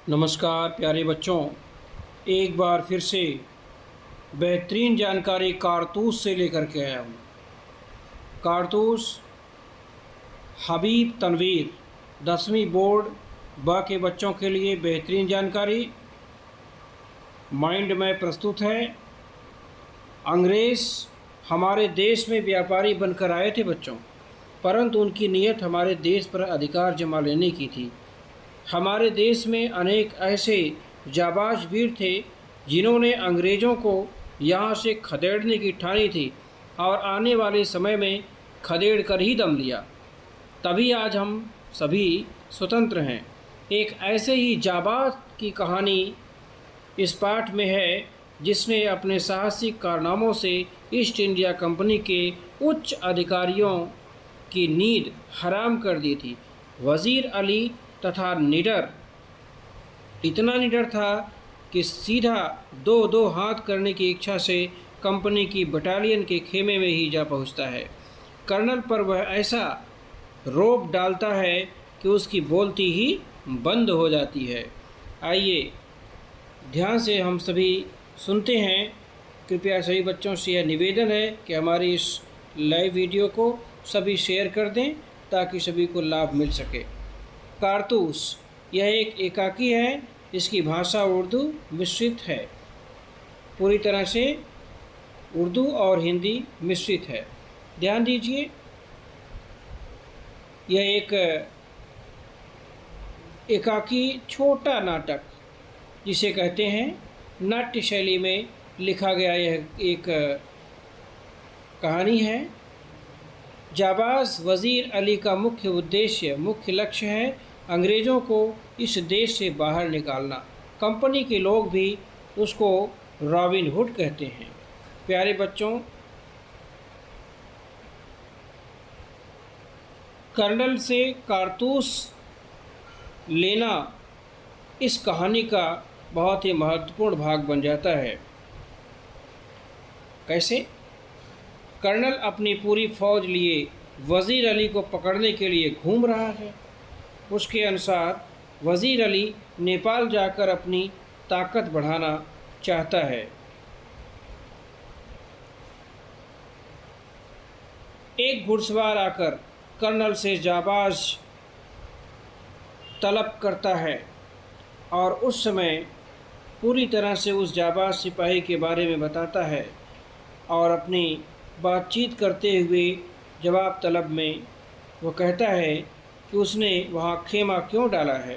नमस्कार प्यारे बच्चों, एक बार फिर से बेहतरीन जानकारी कारतूस से लेकर के आया हूँ। कारतूस हबीब तनवीर 10वीं बोर्ड ब के बच्चों के लिए बेहतरीन जानकारी माइंड में प्रस्तुत है। अंग्रेज़ हमारे देश में व्यापारी बनकर आए थे बच्चों, परंतु उनकी नीयत हमारे देश पर अधिकार जमा लेने की थी। हमारे देश में अनेक ऐसे जाबाज वीर थे जिन्होंने अंग्रेज़ों को यहाँ से खदेड़ने की ठानी थी और आने वाले समय में खदेड़ कर ही दम लिया। तभी आज हम सभी स्वतंत्र हैं। एक ऐसे ही जाबाज की कहानी इस पाठ में है जिसने अपने साहसिक कारनामों से ईस्ट इंडिया कंपनी के उच्च अधिकारियों की नींद हराम कर दी थी। वज़ीर अली तथा निडर, इतना निडर था कि सीधा दो दो हाथ करने की इच्छा से कंपनी की बटालियन के खेमे में ही जा पहुंचता है। कर्नल पर वह ऐसा रोब डालता है कि उसकी बोलती ही बंद हो जाती है। आइए ध्यान से हम सभी सुनते हैं। कृपया सभी बच्चों से यह निवेदन है कि हमारी इस लाइव वीडियो को सभी शेयर कर दें ताकि सभी को लाभ मिल सके। कारतूस यह एक एकाकी है, इसकी भाषा उर्दू मिश्रित है। पूरी तरह से उर्दू और हिंदी मिश्रित है। ध्यान दीजिए, यह एक एकाकी छोटा नाटक जिसे कहते हैं नाट्य शैली में लिखा गया यह एक कहानी है। जाबाज वज़ीर अली का मुख्य लक्ष्य है अंग्रेज़ों को इस देश से बाहर निकालना। कंपनी के लोग भी उसको रॉबिन हुड कहते हैं। प्यारे बच्चों, कर्नल से कारतूस लेना इस कहानी का बहुत ही महत्वपूर्ण भाग बन जाता है। कैसे? कर्नल अपनी पूरी फौज लिए वज़ीर अली को पकड़ने के लिए घूम रहा है। उसके अनुसार वज़ीर अली नेपाल जाकर अपनी ताकत बढ़ाना चाहता है। एक घुड़सवार आकर कर्नल से जाबाज तलब करता है और उस समय पूरी तरह से उस जाबाज सिपाही के बारे में बताता है और अपनी बातचीत करते हुए जवाब तलब में वो कहता है कि उसने वहाँ खेमा क्यों डाला है।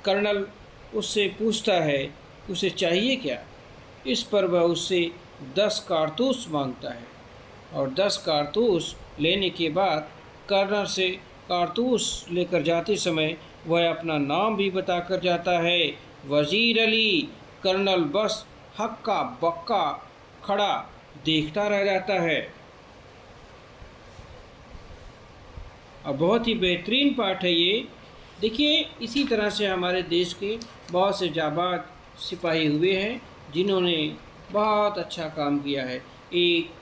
कर्नल उससे पूछता है कि उसे चाहिए क्या। इस पर वह उससे 10 कारतूस मांगता है और 10 कारतूस लेने के बाद कर्नल से कारतूस लेकर जाते समय वह अपना नाम भी बताकर जाता है, वज़ीर अली। कर्नल बस हक्का बक्का खड़ा देखता रह जाता है। और बहुत ही बेहतरीन पाठ है ये। देखिए, इसी तरह से हमारे देश के बहुत से जाबाज सिपाही हुए हैं जिन्होंने बहुत अच्छा काम किया है। एक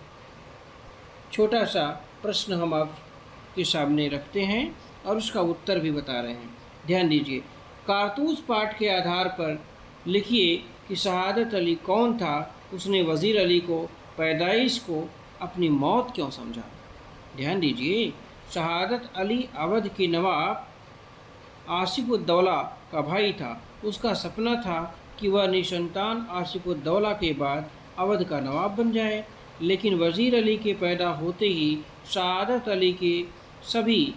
छोटा सा प्रश्न हम आपके सामने रखते हैं और उसका उत्तर भी बता रहे हैं। ध्यान दीजिए, कारतूस पाठ के आधार पर लिखिए कि शहादत अली कौन था। उसने वज़ीर अली को पैदाइश को अपनी मौत क्यों समझा। ध्यान दीजिए, शहादत अली अवध के नवाब आसिफुद्दौला का भाई था। उसका सपना था कि वह निसंतान आसिफुद्दौला के बाद अवध का नवाब बन जाए, लेकिन वज़ीर अली के पैदा होते ही शहादत अली के सभी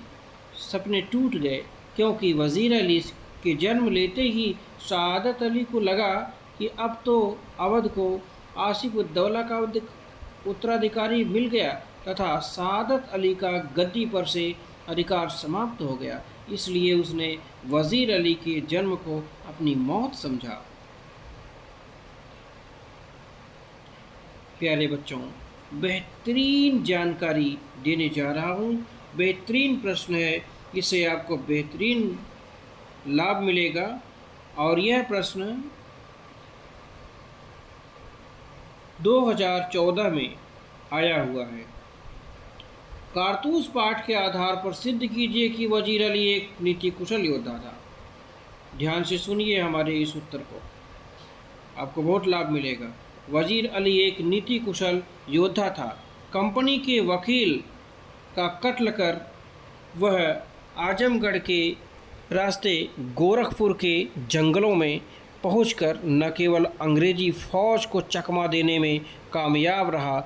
सपने टूट गए, क्योंकि वज़ीर अली के जन्म लेते ही शहादत अली को लगा कि अब तो अवध को आसिफुद्दौला का उत्तराधिकारी मिल गया तथा शहादत अली का गद्दी पर से अधिकार समाप्त हो गया। इसलिए उसने वज़ीर अली के जन्म को अपनी मौत समझा। प्यारे बच्चों, बेहतरीन जानकारी देने जा रहा हूँ। बेहतरीन प्रश्न है, इससे आपको बेहतरीन लाभ मिलेगा। और यह प्रश्न 2014 में आया हुआ है। कारतूस पाठ के आधार पर सिद्ध कीजिए कि वज़ीर अली एक नीति कुशल योद्धा था। ध्यान से सुनिए हमारे इस उत्तर को, आपको बहुत लाभ मिलेगा। वजीर अली एक नीति कुशल योद्धा था। कंपनी के वकील का कत्ल कर वह आजमगढ़ के रास्ते गोरखपुर के जंगलों में पहुंचकर न केवल अंग्रेजी फौज को चकमा देने में कामयाब रहा,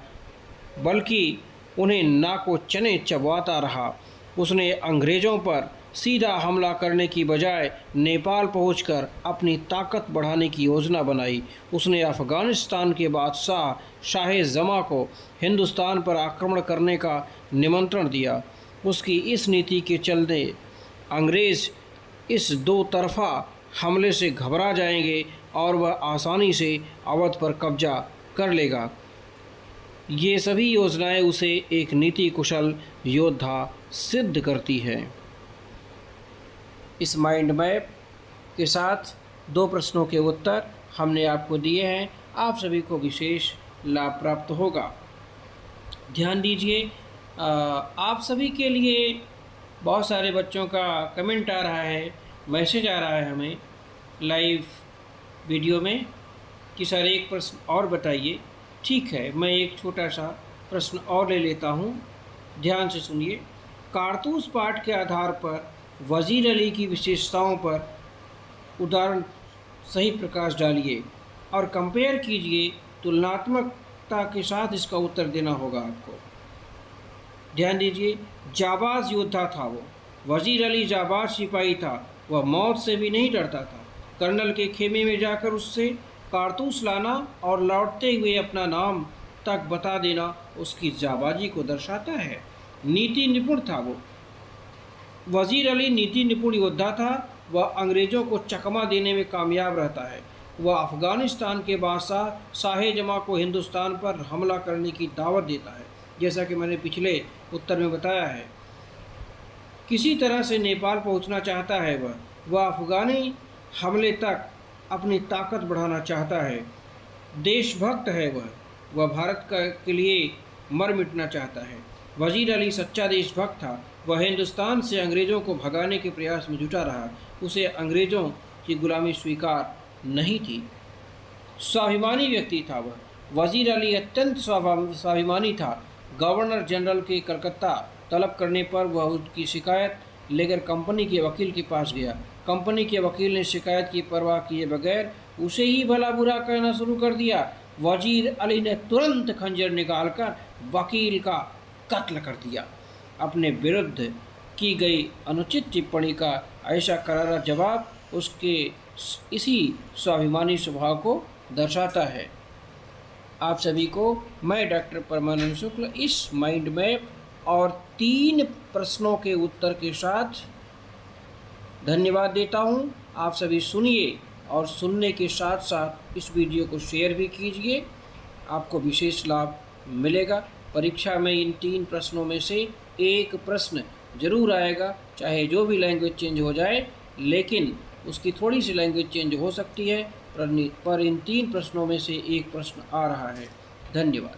बल्कि उन्हें नाको चने चबाता रहा। उसने अंग्रेज़ों पर सीधा हमला करने की बजाय नेपाल पहुंचकर अपनी ताकत बढ़ाने की योजना बनाई। उसने अफ़गानिस्तान के बादशाह शाह जमा को हिंदुस्तान पर आक्रमण करने का निमंत्रण दिया। उसकी इस नीति के चलते अंग्रेज़ इस दो तरफ़ा हमले से घबरा जाएंगे और वह आसानी से अवध पर कब्जा कर लेगा। ये सभी योजनाएं उसे एक नीति कुशल योद्धा सिद्ध करती है। इस माइंड मैप के साथ 2 प्रश्नों के उत्तर हमने आपको दिए हैं। आप सभी को विशेष लाभ प्राप्त होगा। ध्यान दीजिए, आप सभी के लिए बहुत सारे बच्चों का कमेंट आ रहा है, मैसेज आ रहा है हमें लाइव वीडियो में कि सर एक प्रश्न और बताइए। ठीक है, मैं एक छोटा सा प्रश्न और ले लेता हूँ, ध्यान से सुनिए। कारतूस पाठ के आधार पर वजीर अली की विशेषताओं पर उदाहरण सही प्रकाश डालिए और कंपेयर कीजिए। तुलनात्मकता के साथ इसका उत्तर देना होगा आपको। ध्यान दीजिए, जाबाज योद्धा था वो, वजीर अली जाबाज सिपाही था। वह मौत से भी नहीं डरता था। कर्नल के खेमे में जाकर उससे कारतूस लाना और लौटते हुए अपना नाम तक बता देना उसकी जाबाजी को दर्शाता है। नीति निपुण था वो, वजीर अली नीति निपुण योद्धा था। वह अंग्रेज़ों को चकमा देने में कामयाब रहता है। वह अफ़गानिस्तान के बादशाह शाह जमा को हिंदुस्तान पर हमला करने की दावत देता है, जैसा कि मैंने पिछले उत्तर में बताया है। किसी तरह से नेपाल पहुंचना चाहता है वह अफ़गानी हमले तक अपनी ताकत बढ़ाना चाहता है। देशभक्त है वह भारत के लिए मर मिटना चाहता है। वजीर अली सच्चा देशभक्त था। वह हिंदुस्तान से अंग्रेज़ों को भगाने के प्रयास में जुटा रहा। उसे अंग्रेज़ों की गुलामी स्वीकार नहीं थी। स्वाभिमानी व्यक्ति था वह। वजीर अली अत्यंत स्वाभिमानी था। गवर्नर जनरल के कलकत्ता तलब करने पर वह उसकी शिकायत लेकर कंपनी के वकील के पास गया। कंपनी के वकील ने शिकायत की परवाह किए बगैर उसे ही भला बुरा कहना शुरू कर दिया। वजीर अली ने तुरंत खंजर निकालकर वकील का कत्ल कर दिया। अपने विरुद्ध की गई अनुचित टिप्पणी का ऐसा करारा जवाब उसके इसी स्वाभिमानी स्वभाव को दर्शाता है। आप सभी को मैं डॉक्टर परमानंद शुक्ल इस माइंड मैप और 3 प्रश्नों के उत्तर के साथ धन्यवाद देता हूं। आप सभी सुनिए और सुनने के साथ साथ इस वीडियो को शेयर भी कीजिए, आपको विशेष लाभ मिलेगा। परीक्षा में इन 3 प्रश्नों में से एक प्रश्न जरूर आएगा, चाहे जो भी लैंग्वेज चेंज हो जाए, लेकिन उसकी थोड़ी सी लैंग्वेज चेंज हो सकती है, पर इन 3 प्रश्नों में से एक प्रश्न आ रहा है। धन्यवाद।